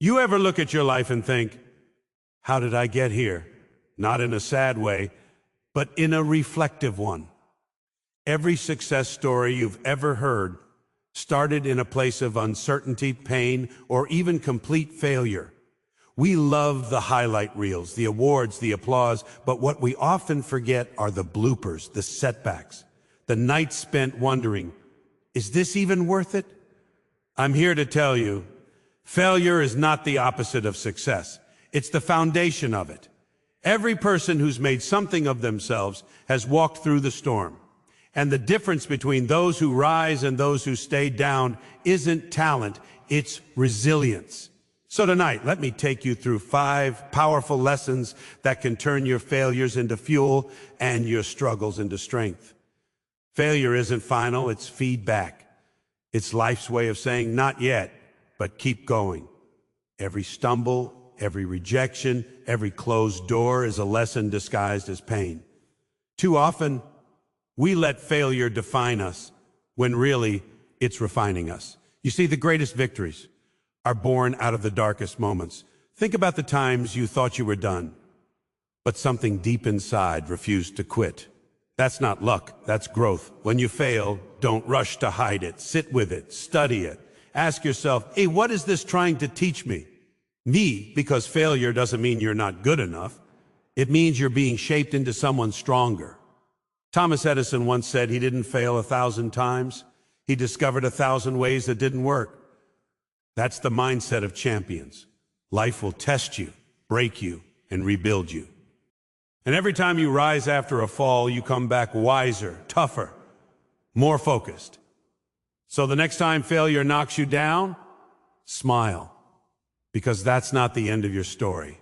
You ever look at your life and think, how did I get here? Not in a sad way, but in a reflective one. Every success story you've ever heard started in a place of uncertainty, pain, or even complete failure. We love the highlight reels, the awards, the applause, but what we often forget are the bloopers, the setbacks, the nights spent wondering, is this even worth it? I'm here to tell you, failure is not the opposite of success. It's the foundation of it. Every person who's made something of themselves has walked through the storm. And the difference between those who rise and those who stay down isn't talent, it's resilience. So tonight, let me take you through 5 powerful lessons that can turn your failures into fuel and your struggles into strength. Failure isn't final, it's feedback. It's life's way of saying, not yet, but keep going. Every stumble, every rejection, every closed door is a lesson disguised as pain. Too often, we let failure define us when really it's refining us. You see, the greatest victories are born out of the darkest moments. Think about the times you thought you were done, but something deep inside refused to quit. That's not luck, that's growth. When you fail, don't rush to hide it. Sit with it, study it. Ask yourself, hey, what is this trying to teach me? Because failure doesn't mean you're not good enough. It means you're being shaped into someone stronger. Thomas Edison once said he didn't fail 1,000 times. He discovered 1,000 ways that didn't work. That's the mindset of champions. Life will test you, break you, and rebuild you. And every time you rise after a fall, you come back wiser, tougher, more focused. So the next time failure knocks you down, smile. Because that's not the end of your story.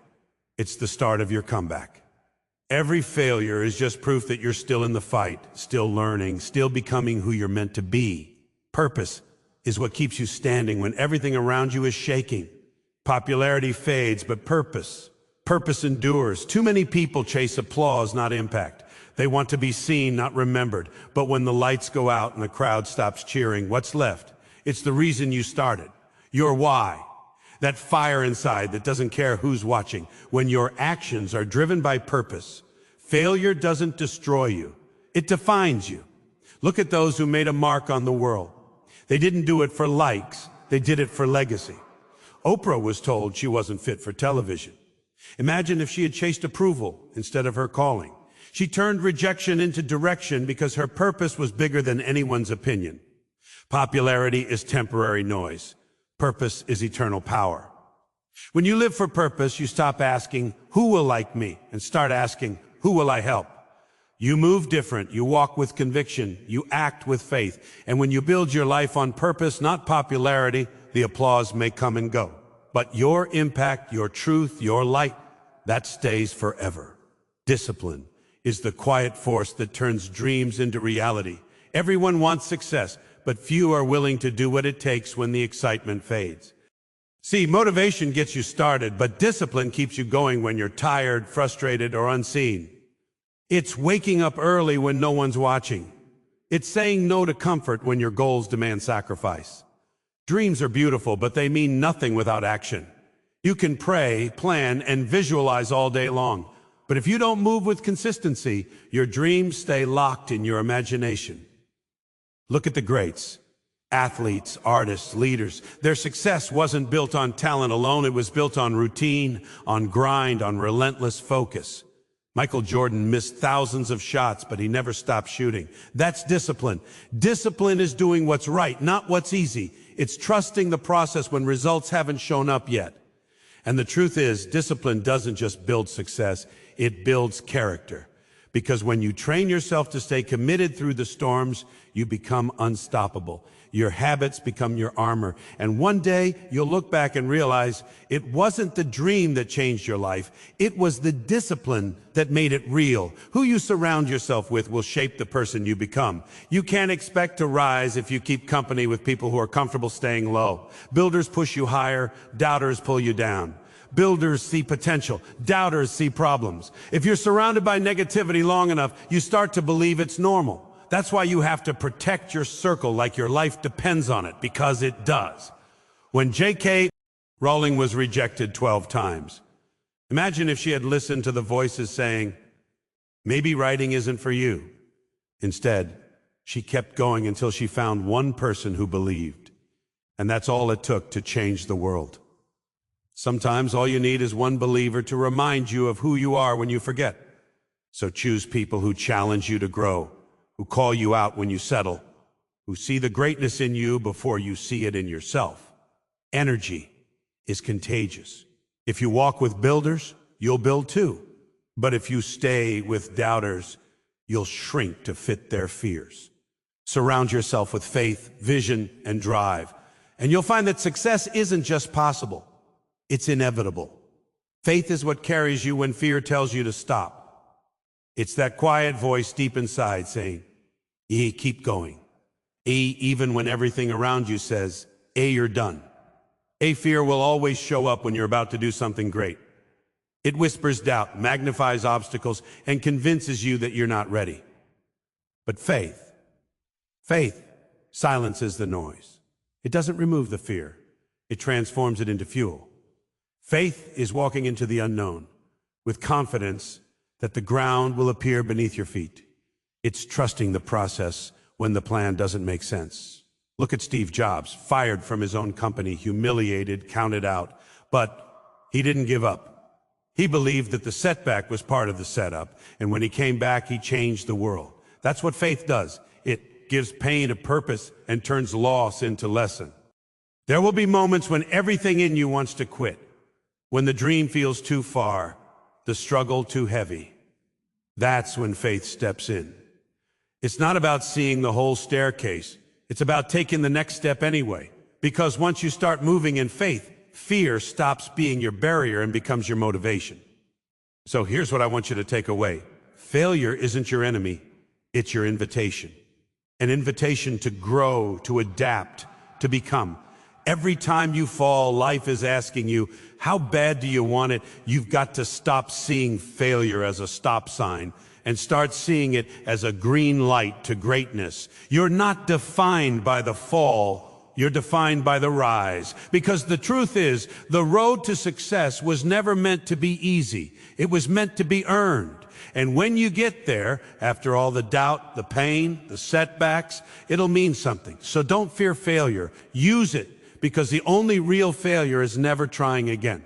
It's the start of your comeback. Every failure is just proof that you're still in the fight, still learning, still becoming who you're meant to be. Purpose is what keeps you standing when everything around you is shaking. Popularity fades, but purpose endures. Too many people chase applause, not impact. They want to be seen, not remembered. But when the lights go out and the crowd stops cheering, what's left? It's the reason you started. Your why. That fire inside that doesn't care who's watching. When your actions are driven by purpose, failure doesn't destroy you. It defines you. Look at those who made a mark on the world. They didn't do it for likes. They did it for legacy. Oprah was told she wasn't fit for television. Imagine if she had chased approval instead of her calling. She turned rejection into direction because her purpose was bigger than anyone's opinion. Popularity is temporary noise. Purpose is eternal power. When you live for purpose, you stop asking, who will like me? And start asking, who will I help? You move different. You walk with conviction. You act with faith. And when you build your life on purpose, not popularity, the applause may come and go. But your impact, your truth, your light, that stays forever. Discipline is the quiet force that turns dreams into reality. Everyone wants success, but few are willing to do what it takes when the excitement fades. See, motivation gets you started, but discipline keeps you going when you're tired, frustrated, or unseen. It's waking up early when no one's watching. It's saying no to comfort when your goals demand sacrifice. Dreams are beautiful, but they mean nothing without action. You can pray, plan, and visualize all day long, but if you don't move with consistency, your dreams stay locked in your imagination. Look at the greats, athletes, artists, leaders. Their success wasn't built on talent alone. It was built on routine, on grind, on relentless focus. Michael Jordan missed thousands of shots, but he never stopped shooting. That's discipline. Discipline is doing what's right, not what's easy. It's trusting the process when results haven't shown up yet. And the truth is, discipline doesn't just build success, it builds character. Because when you train yourself to stay committed through the storms, you become unstoppable. Your habits become your armor. And one day, you'll look back and realize it wasn't the dream that changed your life. It was the discipline that made it real. Who you surround yourself with will shape the person you become. You can't expect to rise if you keep company with people who are comfortable staying low. Builders push you higher, doubters pull you down. Builders see potential, doubters see problems. If you're surrounded by negativity long enough, you start to believe it's normal. That's why you have to protect your circle like your life depends on it, because it does. When J.K. Rowling was rejected 12 times. Imagine if she had listened to the voices saying, maybe writing isn't for you. Instead, she kept going until she found one person who believed. And that's all it took to change the world. Sometimes all you need is one believer to remind you of who you are when you forget. So choose people who challenge you to grow, who call you out when you settle, who see the greatness in you before you see it in yourself. Energy is contagious. If you walk with builders, you'll build too. But if you stay with doubters, you'll shrink to fit their fears. Surround yourself with faith, vision, and drive, and you'll find that success isn't just possible, it's inevitable. Faith is what carries you when fear tells you to stop. It's that quiet voice deep inside saying, keep going. Even when everything around you says, you're done. Fear will always show up when you're about to do something great. It whispers doubt, magnifies obstacles, and convinces you that you're not ready. But faith silences the noise. It doesn't remove the fear. It transforms it into fuel. Faith is walking into the unknown with confidence that the ground will appear beneath your feet. It's trusting the process when the plan doesn't make sense. Look at Steve Jobs, fired from his own company, humiliated, counted out, but he didn't give up. He believed that the setback was part of the setup, and when he came back, he changed the world. That's what faith does. It gives pain a purpose and turns loss into lesson. There will be moments when everything in you wants to quit, when the dream feels too far, the struggle too heavy. That's when faith steps in. It's not about seeing the whole staircase. It's about taking the next step anyway. Because once you start moving in faith, fear stops being your barrier and becomes your motivation. So here's what I want you to take away. Failure isn't your enemy. It's your invitation. An invitation to grow, to adapt, to become. Every time you fall, life is asking you, how bad do you want it? You've got to stop seeing failure as a stop sign and start seeing it as a green light to greatness. You're not defined by the fall, you're defined by the rise. Because the truth is, the road to success was never meant to be easy. It was meant to be earned. And when you get there, after all the doubt, the pain, the setbacks, it'll mean something. So don't fear failure. Use it, because the only real failure is never trying again.